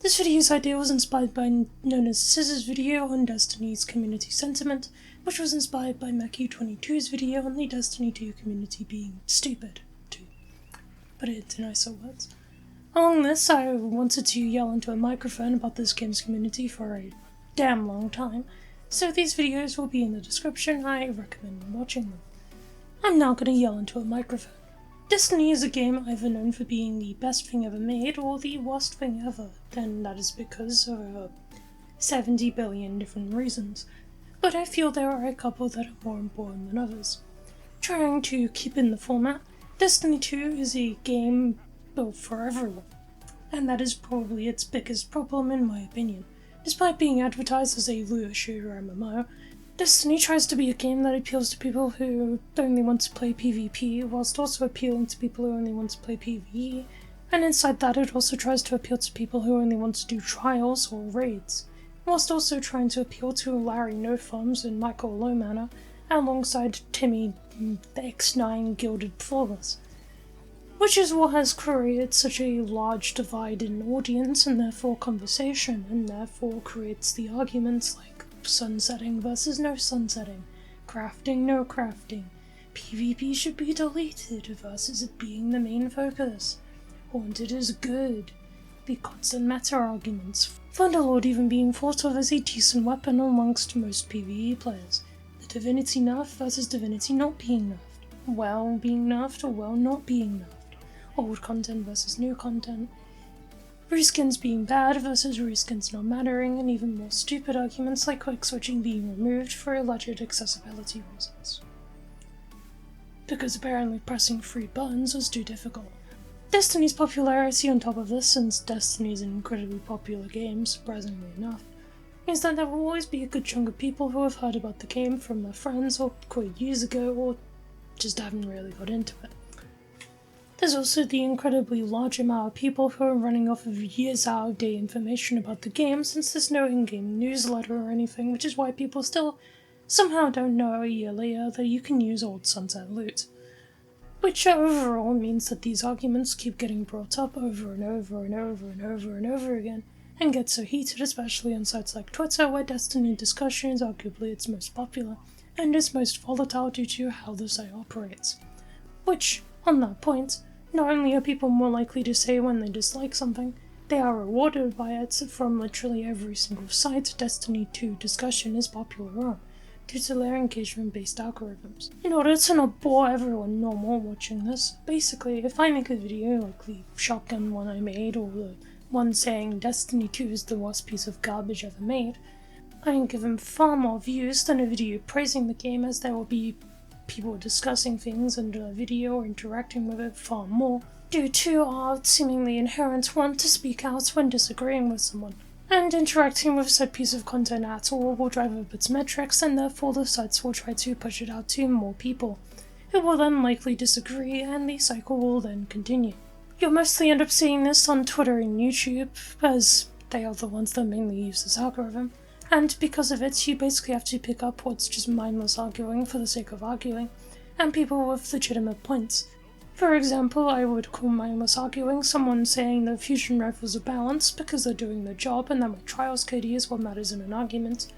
This video's idea was inspired by known as Scissor's video on Destiny's community sentiment, which was inspired by Mackie22's video on the Destiny 2 community being stupid, to put it into nicer words. Along this, I wanted to yell into a microphone about this game's community for a damn long time, so these videos will be in the description. I recommend watching them. I'm now gonna yell into a microphone. Destiny is a game either known for being the best thing ever made or the worst thing ever, and that is because of over 70 billion different reasons, but I feel there are a couple that are more important than others. Trying to keep in the format, Destiny 2 is a game built for everyone, and that is probably its biggest problem in my opinion. Despite being advertised as a looter shooter MMO, Destiny tries to be a game that appeals to people who only want to play PvP, whilst also appealing to people who only want to play PvE, and inside that it also tries to appeal to people who only want to do trials or raids, whilst also trying to appeal to Larry No Thumbs and Michael Lowmanor, alongside Timmy the X9 Gilded Flawless. Which is what has created such a large divide in audience and therefore conversation, and therefore creates the arguments like sunsetting versus no sunsetting, crafting, no crafting, PvP should be deleted versus it being the main focus, Haunted is good, the constant meta arguments, Thunderlord even being thought of as a decent weapon amongst most PvE players, the Divinity nerf versus Divinity not being nerfed, well being nerfed or well not being nerfed, old content versus new content, reskins being bad versus reskins not mattering, and even more stupid arguments like quick switching being removed for alleged accessibility reasons. Because apparently pressing 3 buttons was too difficult. Destiny's popularity on top of this, since Destiny is an incredibly popular game, surprisingly enough, means that there will always be a good chunk of people who have heard about the game from their friends or quite years ago or just haven't really got into it. There's also the incredibly large amount of people who are running off of years out of date information about the game since there's no in-game newsletter or anything, which is why people still somehow don't know a year later that you can use old Sunset loot. Which overall means that these arguments keep getting brought up over and over and over and over and over again, and get so heated, especially on sites like Twitter, where Destiny discussion is arguably its most popular, and its most volatile due to how the site operates. Which, on that point, not only are people more likely to say when they dislike something, they are rewarded by it from literally every single site Destiny 2 discussion is popular on, due to their engagement-based algorithms. In order to not bore everyone normal watching this, basically, if I make a video like the shotgun one I made, or the one saying Destiny 2 is the worst piece of garbage ever made, I am given far more views than a video praising the game, as there will be people discussing things under a video or interacting with it far more, due to our seemingly inherent want to speak out when disagreeing with someone. And interacting with said piece of content at all will drive up its metrics, and therefore the sites will try to push it out to more people, who will then likely disagree, and the cycle will then continue. You'll mostly end up seeing this on Twitter and YouTube, as they are the ones that mainly use this algorithm. And because of it, you basically have to pick up what's just mindless arguing for the sake of arguing, and people with legitimate points. For example, I would call mindless arguing someone saying that fusion rifles are balanced because they're doing their job and that my trials KD is what matters in an argument,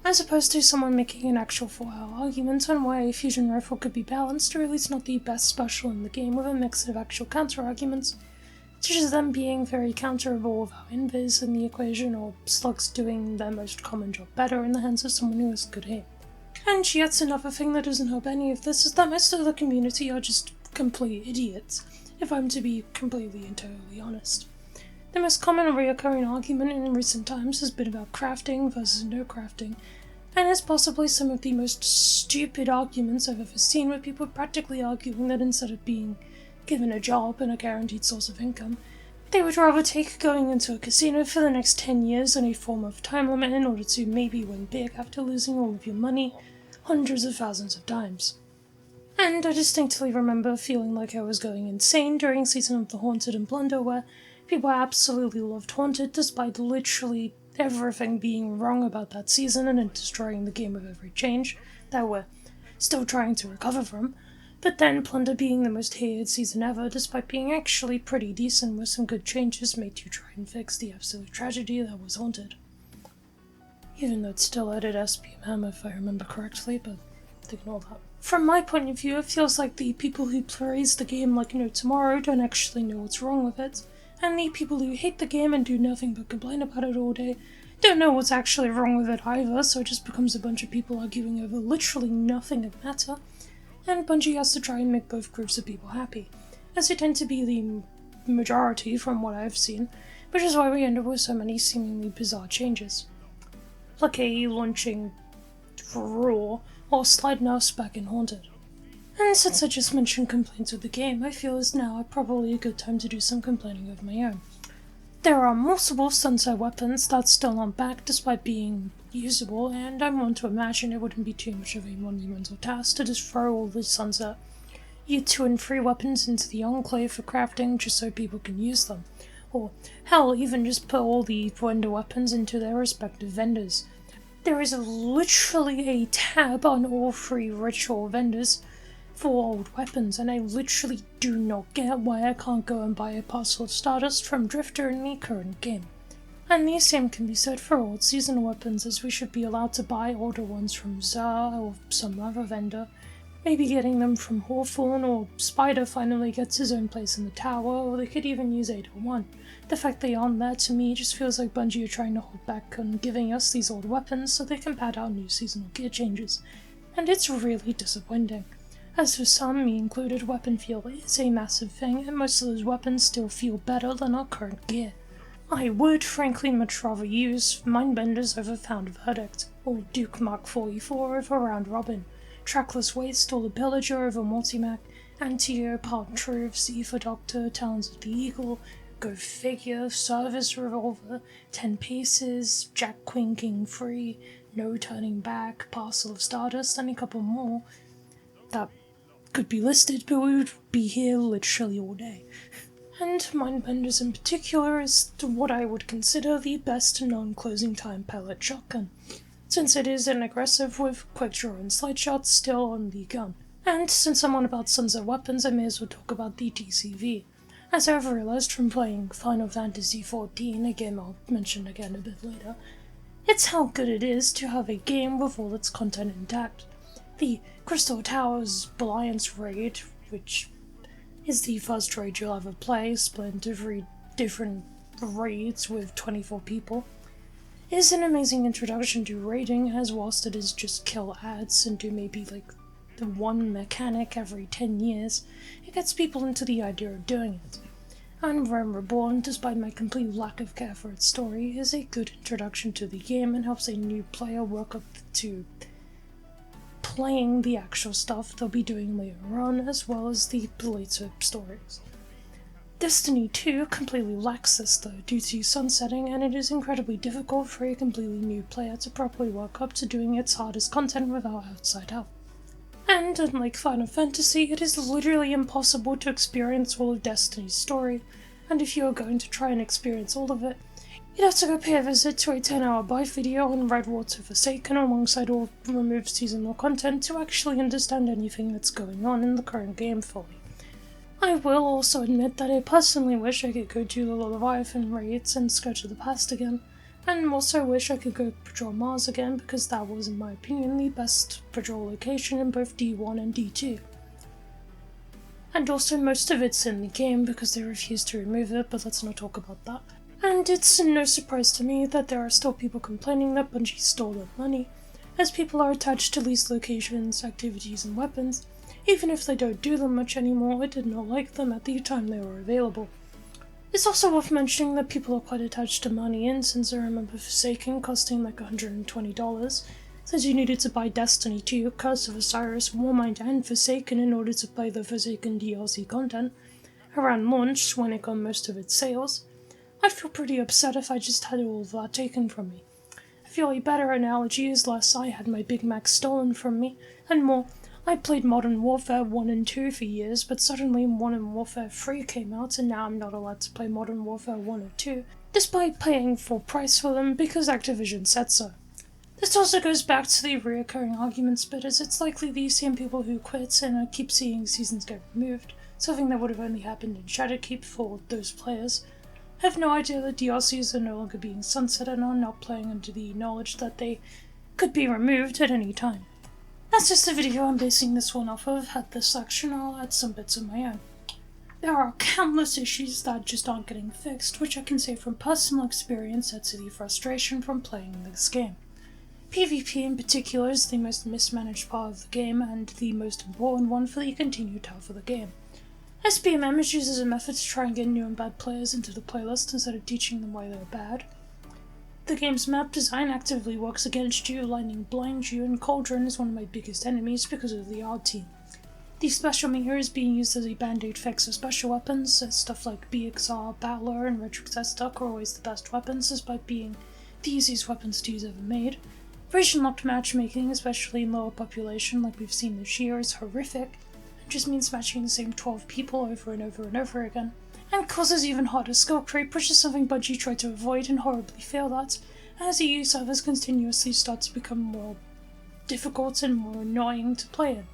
as opposed to someone making an actual 4-hour argument on why a fusion rifle could be balanced, or at least not the best special in the game, with a mix of actual counter-arguments, such as them being very counterable without invis in the equation, or slugs doing their most common job better in the hands of someone who has good aim. And yet another thing that doesn't help any of this is that most of the community are just complete idiots, if I'm to be completely and totally honest. The most common reoccurring argument in recent times has been about crafting versus no crafting, and is possibly some of the most stupid arguments I've ever seen, with people practically arguing that instead of being given a job and a guaranteed source of income, they would rather take going into a casino for the next 10 years on a form of time limit in order to maybe win big after losing all of your money hundreds of thousands of times. And I distinctly remember feeling like I was going insane during Season of the Haunted and Plunder, where people absolutely loved Haunted despite literally everything being wrong about that season and it destroying the game with every change that we're still trying to recover from. But then Plunder being the most hated season ever, despite being actually pretty decent with some good changes made to try and fix the absolute tragedy that was Haunted. Even though it still added SPM if I remember correctly, but ignore that. From my point of view, it feels like the people who praise the game like no tomorrow don't actually know what's wrong with it, and the people who hate the game and do nothing but complain about it all day don't know what's actually wrong with it either, so it just becomes a bunch of people arguing over literally nothing of matter, and Bungie has to try and make both groups of people happy, as they tend to be the majority from what I've seen, which is why we end up with so many seemingly bizarre changes. Like a launching Raw or slide mouse back in Haunted. And since I just mentioned complaints with the game, I feel is now probably a good time to do some complaining of my own. There are multiple sunset weapons that still aren't back despite being usable, and I want to imagine it wouldn't be too much of a monumental task to just throw all the sunset Year 2 and 3 weapons into the Enclave for crafting just so people can use them. Or hell, even just put all the vendor weapons into their respective vendors. There is literally a tab on all 3 ritual vendors for old weapons, and I literally do not get why I can't go and buy a parcel of Stardust from Drifter in the current game. And the same can be said for old seasonal weapons, as we should be allowed to buy older ones from Zar or some other vendor. Maybe getting them from Hawthorne, or Spider finally gets his own place in the tower, or they could even use 801. The fact they aren't there to me just feels like Bungie are trying to hold back on giving us these old weapons so they can pad out new seasonal gear changes, and it's really disappointing. As for some, me included, weapon feel is a massive thing, and most of those weapons still feel better than our current gear. I would frankly much rather use Mindbenders over Found Verdict, or Duke Mark 44 over Round Robin, Trackless Waste or the Pillager over Multimac, Antio, Part Truth, Z for Doctor, Talons of the Eagle, Go Figure, Service Revolver, 10 Paces, Jack Queen King Free, No Turning Back, Parcel of Stardust, and a couple more that could be listed, but we would be here literally all day. And Mindbenders in particular is what I would consider the best non-closing time pellet shotgun, since it is an aggressive with quick draw and slide shots still on the gun. And since I'm on about sunset weapons, I may as well talk about the TCV. As I've realised from playing Final Fantasy XIV, a game I'll mention again a bit later, it's how good it is to have a game with all its content intact. The Crystal Towers Alliance raid, which is the first raid you'll ever play, split into 3 different raids with 24 people, is an amazing introduction to raiding, as whilst it is just kill ads and do maybe like the one mechanic every 10 years, it gets people into the idea of doing it. And Realm Reborn, despite my complete lack of care for its story, is a good introduction to the game and helps a new player work up to playing the actual stuff they'll be doing later on, as well as the later stories. Destiny 2 completely lacks this though, due to sunsetting, and it is incredibly difficult for a completely new player to properly work up to doing its hardest content without outside help. And unlike Final Fantasy, it is literally impossible to experience all of Destiny's story, and if you are going to try and experience all of it, you'd have to go pay a visit to a 10-hour buy video on Redwater Forsaken alongside all removed seasonal content to actually understand anything that's going on in the current game fully. I will also admit that I personally wish I could go do the Leviathan raids and Scourge of the Past again, and also wish I could go patrol Mars again because that was, in my opinion, the best patrol location in both D1 and D2. And also most of it's in the game because they refused to remove it, but let's not talk about that. And it's no surprise to me that there are still people complaining that Bungie stole their money, as people are attached to these locations, activities, and weapons, even if they don't do them much anymore or did not like them at the time they were available. It's also worth mentioning that people are quite attached to money, and since I remember Forsaken costing like $120, since you needed to buy Destiny 2, Curse of Osiris, Warmind, and Forsaken in order to play the Forsaken DLC content, around launch when it got most of its sales, I'd feel pretty upset if I just had all of that taken from me. I feel a better analogy is less I had my Big Mac stolen from me, and more, I played Modern Warfare 1 and 2 for years, but suddenly Modern Warfare 3 came out and now I'm not allowed to play Modern Warfare 1 or 2, despite paying full price for them because Activision said so. This also goes back to the reoccurring arguments bit, as it's likely these same people who quit and keep seeing seasons get removed, something that would have only happened in Shadowkeep for those players, have no idea that DLCs are no longer being sunsetted and are not playing under the knowledge that they could be removed at any time. That's just the video I'm basing this one off of. Had this section, I'll add some bits of my own. There are countless issues that just aren't getting fixed, which I can say from personal experience adds to the frustration from playing this game. PvP in particular is the most mismanaged part of the game and the most important one for the continued health of the game. FFXIV is used as a method to try and get new and bad players into the playlist instead of teaching them why they're bad. The game's map design actively works against you, lightning blinds you, and Cauldron is one of my biggest enemies because of the art team. The special meter is being used as a band-aid fix of special weapons, as stuff like BXR, Battler, and Retrocess Duck are always the best weapons despite being the easiest weapons to use ever made. Region-locked matchmaking, especially in lower population like we've seen this year, is horrific, and just means matching the same 12 people over and over and over again, and causes even harder skill creep, which is something Bungie tried to avoid and horribly failed at, as EU servers continuously start to become more difficult and more annoying to play in.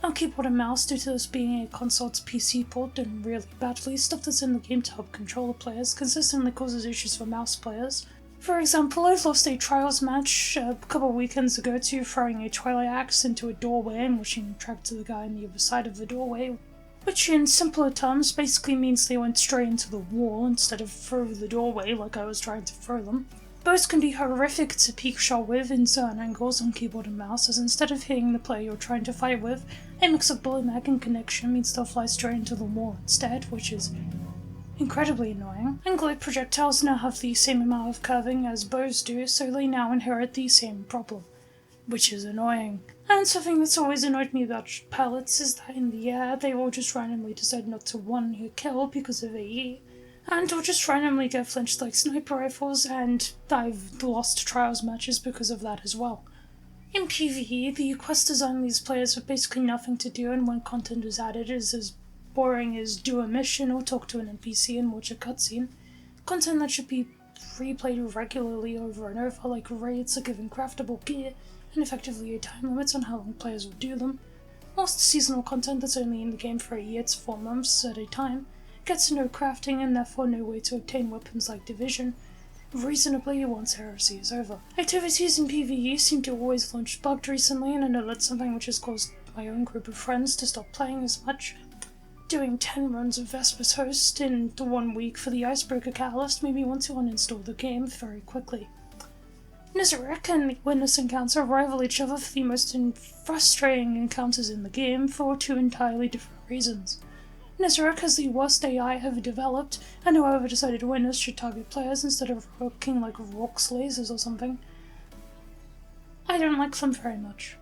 On keyboard and mouse, due to this being a console to PC port done really badly, stuff that's in the game to help controller players consistently causes issues for mouse players. For example, I've lost a Trials match a couple of weekends ago to throwing a Twilight Axe into a doorway and wishing track to the guy on the other side of the doorway, which in simpler terms basically means they went straight into the wall instead of through the doorway like I was trying to throw them. Both can be horrific to peek shot with in certain angles on keyboard and mouse, as instead of hitting the player you're trying to fight with, a mix of bullet mag and connection means they'll fly straight into the wall instead, which is incredibly annoying. And glide projectiles now have the same amount of curving as bows do, so they now inherit the same problem, which is annoying. And something that's always annoyed me about pellets is that in the air they will just randomly decide not to one-hit kill because of AE, and will just randomly get flinched like sniper rifles, and I've lost Trials matches because of that as well. In PvE, the quest design leaves players with basically nothing to do, and when content is added is as boring as do a mission or talk to an NPC and watch a cutscene. Content that should be replayed regularly over and over, like raids or giving craftable gear, and effectively a time limit on how long players will do them. Most seasonal content that's only in the game for a year to 4 months at a time gets no crafting and therefore no way to obtain weapons like Division reasonably once Heresy is over. Activities in PvE seem to always launch bugged recently, and I know that's something which has caused my own group of friends to stop playing as much. Doing 10 runs of Vesper's Host in the 1 week for the Icebreaker Catalyst made me want to uninstall the game very quickly. Nizarek and Witness Encounter rival each other for the most frustrating encounters in the game for 2 entirely different reasons. Nizarek has the worst AI ever developed, and whoever decided Witness should target players instead of working like Rock's lasers or something. I don't like them very much.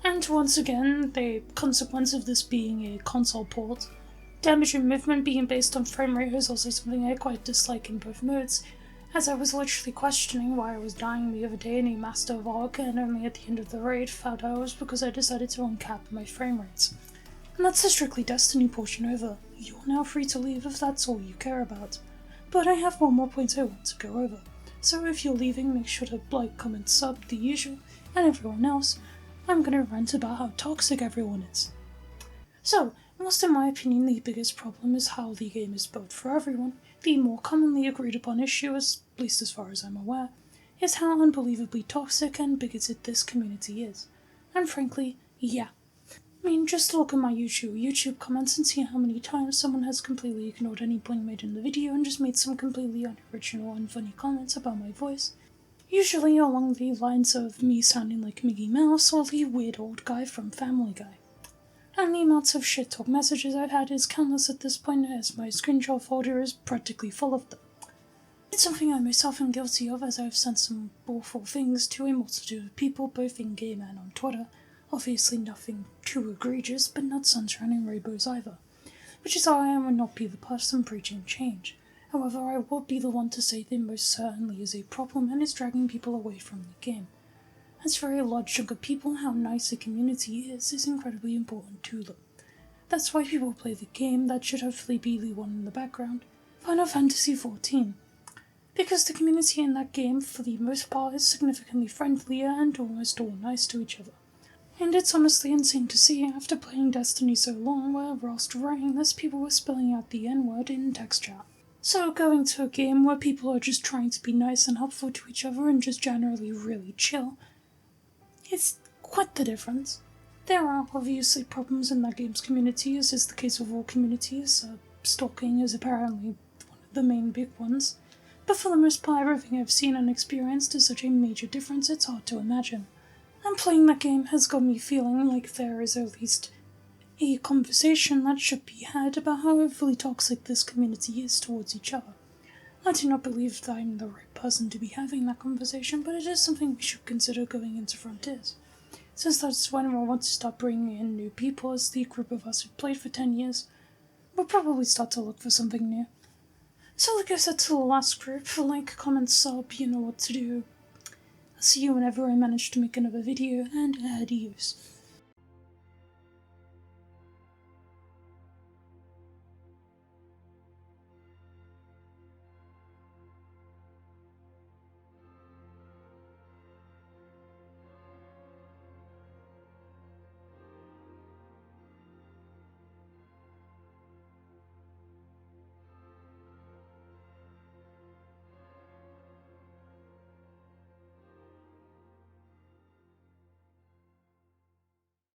And once again, the consequence of this being a console port, damage and movement being based on frame rate is also something I quite dislike in both modes, as I was literally questioning why I was dying the other day in a Master Vlog, and only at the end of the raid found out it was because I decided to uncap my frame rates. And that's the Strictly Destiny portion over. You're now free to leave if that's all you care about. But I have one more point I want to go over, so if you're leaving, make sure to like, comment, sub, the usual, and everyone else. I'm gonna rant about how toxic everyone is. So, whilst in my opinion the biggest problem is how the game is built for everyone, the more commonly agreed upon issue, at least as far as I'm aware, is how unbelievably toxic and bigoted this community is. And frankly, yeah. I mean, just look at my YouTube comments and see how many times someone has completely ignored any point made in the video and just made some completely unoriginal and funny comments about my voice. Usually along the lines of me sounding like Mickey Mouse or the weird old guy from Family Guy. And the amounts of shit talk messages I've had is countless at this point, as my screenshot folder is practically full of them. It's something I myself am guilty of, as I've sent some awful things to a multitude of people, both in-game and on Twitter. Obviously nothing too egregious, but not sunshine and rainbows either. Which is why I will not be the person preaching change. However, I will be the one to say there most certainly is a problem and is dragging people away from the game. As for a large chunk of people, how nice a community is incredibly important to them. That's why people play the game that should hopefully be the one in the background, Final Fantasy XIV. because the community in that game, for the most part, is significantly friendlier and almost all nice to each other. And it's honestly insane to see, after playing Destiny so long, where whilst writing this, people were spelling out the N-word in text chat. So going to a game where people are just trying to be nice and helpful to each other and just generally really chill, it's quite the difference. There are obviously problems in that game's community, as is the case of all communities. Stalking is apparently one of the main big ones. But for the most part, everything I've seen and experienced is such a major difference it's hard to imagine. And playing that game has got me feeling like there is at least a conversation that should be had about how overly toxic this community is towards each other. I do not believe that I'm the right person to be having that conversation, but it is something we should consider going into Frontiers. Since that's when we'll want to start bringing in new people, as the group of us who played for 10 years, we'll probably start to look for something new. So like I said to the last group, like, comment, sub, you know what to do. I'll see you whenever I manage to make another video, and adios.